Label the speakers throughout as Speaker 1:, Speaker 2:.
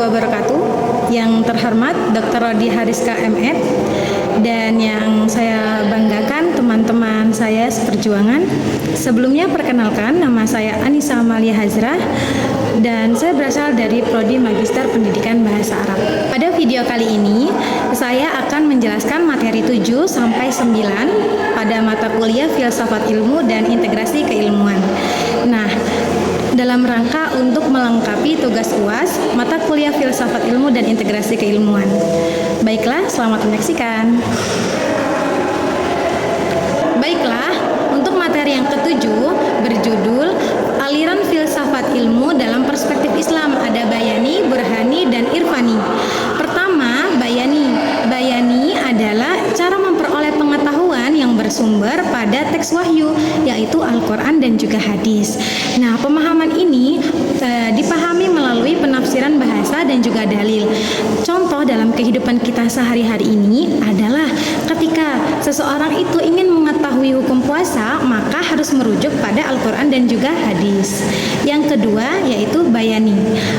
Speaker 1: wabarakatuh. Yang terhormat Dr. Rodi Hariska M.Ed, dan yang saya banggakan teman-teman saya seperjuangan. Sebelumnya perkenalkan, nama saya Anissa Amalia Hazrah dan saya berasal dari Prodi Magister Pendidikan Bahasa Arab. Pada video kali ini saya akan menjelaskan materi 7 sampai 9 pada mata kuliah Filsafat Ilmu dan Integrasi Keilmuan. Nah, dalam rangka untuk melengkapi tugas UAS mata kuliah Filsafat Ilmu dan Integrasi Keilmuan. Baiklah, selamat menyaksikan. Baiklah, untuk materi yang ketujuh berjudul Aliran Filsafat Ilmu dalam Perspektif Islam. Ada Bayani, Burhani, dan Irfani. Pertama, Bayani. Bayani adalah cara memperoleh pengetahuan yang bersumber pada teks wahyu, yaitu Al-Quran dan juga hadis. Nah, pemahaman ini dipahami melalui penafsiran bahasa dan juga dalil. Contoh dalam kehidupan kita sehari-hari ini adalah ketika seseorang itu ingin mengetahui hukum puasa, maka harus merujuk pada Al-Quran dan juga hadis. Yang kedua yaitu Bayani.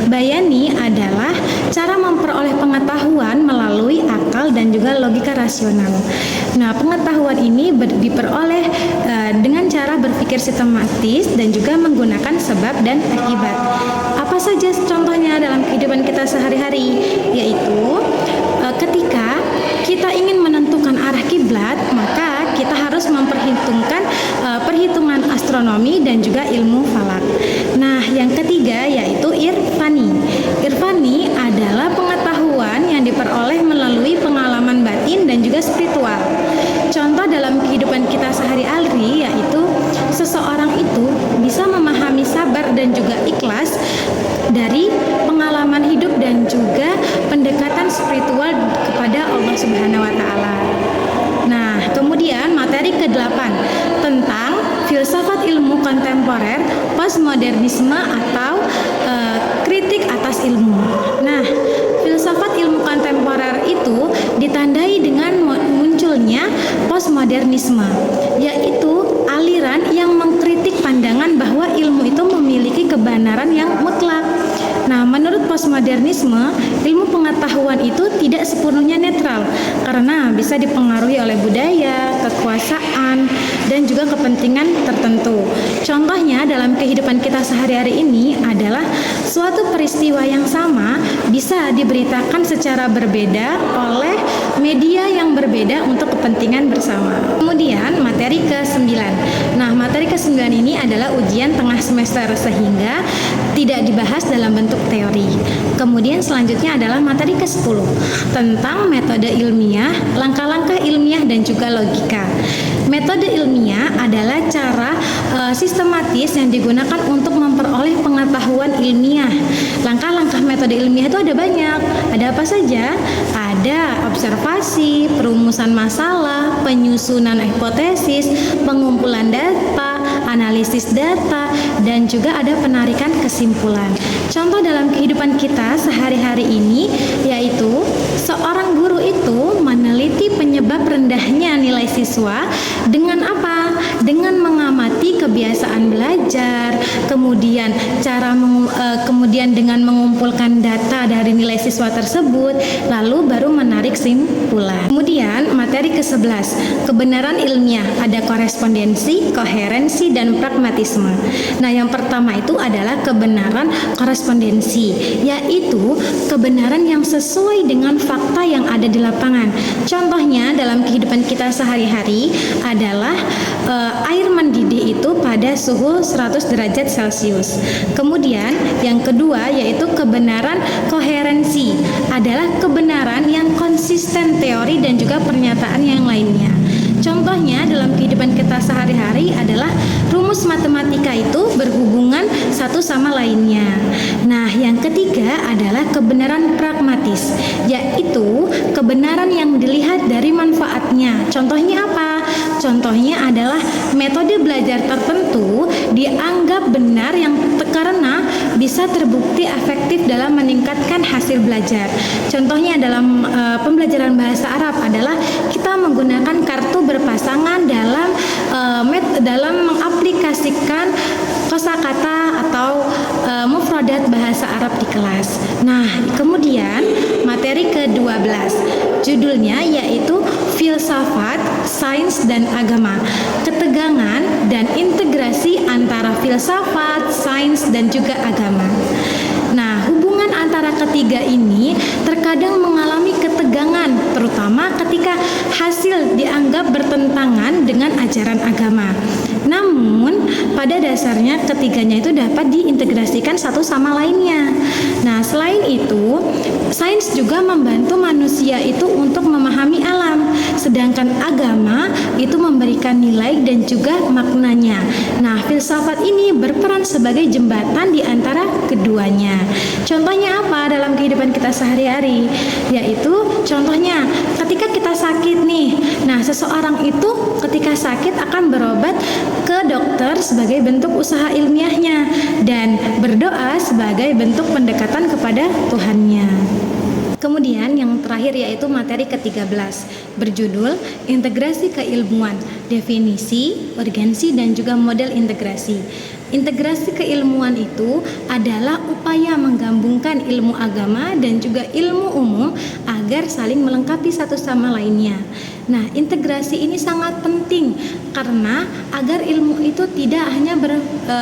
Speaker 1: Bayani adalah cara memperoleh pengetahuan melalui akal dan juga logika rasional. Nah, pengetahuan ini diperoleh dengan cara berpikir sistematis dan juga menggunakan sebab dan akibat. Apa saja contohnya dalam kehidupan kita sehari-hari? Yaitu ketika kita ingin menentukan arah kiblat, maka kita harus memperhitungkan perhitungan astronomi dan juga ilmu falak. Nah, yang ketiga yaitu Irfani. Irfani adalah pengetahuan yang diperoleh melalui pengalaman batin dan juga spiritual. Contoh dalam kehidupan kita sehari-hari yaitu seseorang itu bisa memahami sabar dan juga ikhlas dari pengalaman hidup dan juga pendekatan spiritual kepada Allah Subhanahu wa taala. Nah, kemudian materi ke-8 tentang filsafat ilmu kontemporer, postmodernisme atau kritik atas ilmu. Nah, filsafat ilmu kontemporer itu ditandai dengan munculnya postmodernisme, yaitu aliran yang mengkritik pandangan bahwa ilmu itu memiliki kebenaran yang mutlak. Nah, menurut postmodernisme, ilmu pengetahuan itu tidak sepenuhnya netral karena bisa dipengaruhi oleh budaya, kekuasaan, dan juga kepentingan tertentu. Contohnya dalam kehidupan kita sehari-hari ini adalah suatu peristiwa yang sama bisa diberitakan secara berbeda oleh media yang berbeda untuk kepentingan bersama. Kemudian materi ke-9. Nah, materi ke-9 ini adalah ujian tengah semester sehingga tidak dibahas dalam bentuk teori. Kemudian selanjutnya adalah materi ke-10 tentang metode ilmiah, langkah-langkah ilmiah dan juga logika. Metode ilmiah adalah cara sistematis yang digunakan untuk memperoleh pengetahuan ilmiah. Langkah-langkah metode ilmiah itu ada banyak. Ada apa saja? Ada observasi, perumusan masalah, penyusunan hipotesis, pengumpulan data, analisis data, dan juga ada penarikan kesimpulan. Contoh dalam kehidupan kita sehari-hari ini yaitu seorang guru itu meneliti penyebab rendahnya nilai siswa dengan apa? Dengan mengamati kebiasaan belajar, kemudian kemudian dengan mengumpulkan data dari nilai siswa tersebut, lalu baru menarik kesimpulan. Kemudian materi ke-11, kebenaran ilmiah, ada korespondensi, koherensi, dan pragmatisme. Nah, yang pertama itu adalah kebenaran korespondensi, yaitu kebenaran yang sesuai dengan fakta yang ada di lapangan. Contohnya dalam kehidupan kita sehari-hari adalah air mendidih itu pada suhu 100 derajat Celcius. Kemudian yang kedua yaitu kebenaran koherensi, adalah kebenaran yang konsisten teori dan juga pernyataan yang lainnya. Contohnya dalam kehidupan kita sehari-hari adalah rumus matematika itu berhubungan satu sama lainnya. Nah, yang ketiga adalah kebenaran pragmatis, yaitu kebenaran yang dilihat dari manfaatnya. Contohnya apa? Contohnya adalah metode belajar tertentu dianggap benar yang karena bisa terbukti efektif dalam meningkatkan hasil belajar. Contohnya dalam pembelajaran bahasa Arab adalah kita menggunakan kartu berpasangan dalam mengaplikasikan kosakata atau mufradat bahasa Arab di kelas. Nah, kemudian materi ke-12 judulnya yaitu filsafat, sains dan agama. Ketegangan dan integrasi antara filsafat, sains dan juga agama. Nah, hubungan antara ketiga ini terkadang mengalami ketegangan, terutama ketika hasil dianggap bertentangan dengan ajaran agama. Namun, pada dasarnya ketiganya itu dapat diintegrasikan satu sama lainnya. Nah, selain itu, sains juga membantu manusia itu untuk memahami alam, sedangkan agama itu memberikan nilai dan juga maknanya. Nah, filsafat ini berperan sebagai jembatan di antara keduanya. Contohnya apa dalam kehidupan kita sehari-hari? Yaitu contohnya ketika kita sakit nih. Nah, seseorang itu ketika sakit akan berobat ke dokter sebagai bentuk usaha ilmiahnya dan berdoa sebagai bentuk pendekatan kepada Tuhannya. Kemudian yang terakhir yaitu materi ke-13 berjudul Integrasi Keilmuan, Definisi, Urgensi dan juga Model Integrasi. Integrasi keilmuan itu adalah upaya menggabungkan ilmu agama dan juga ilmu umum agar saling melengkapi satu sama lainnya. Nah, integrasi ini sangat penting karena agar ilmu itu tidak hanya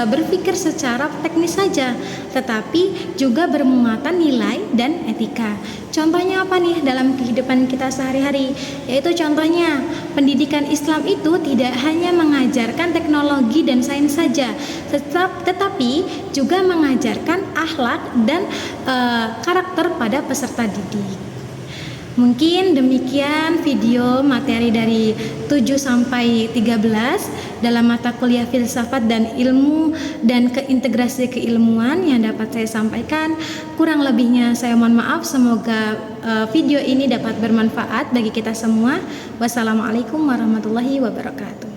Speaker 1: berpikir secara teknis saja, tetapi juga bermuatan nilai dan etika. Contohnya apa nih dalam kehidupan kita sehari-hari? Yaitu contohnya pendidikan Islam itu tidak hanya mengajarkan teknologi dan sains saja, tetapi juga mengajarkan akhlak dan karakter pada peserta didik. Mungkin demikian video materi dari 7 sampai 13 dalam mata kuliah filsafat dan ilmu dan keintegrasi keilmuan yang dapat saya sampaikan. Kurang lebihnya saya mohon maaf. Semoga video ini dapat bermanfaat bagi kita semua. Wassalamualaikum warahmatullahi wabarakatuh.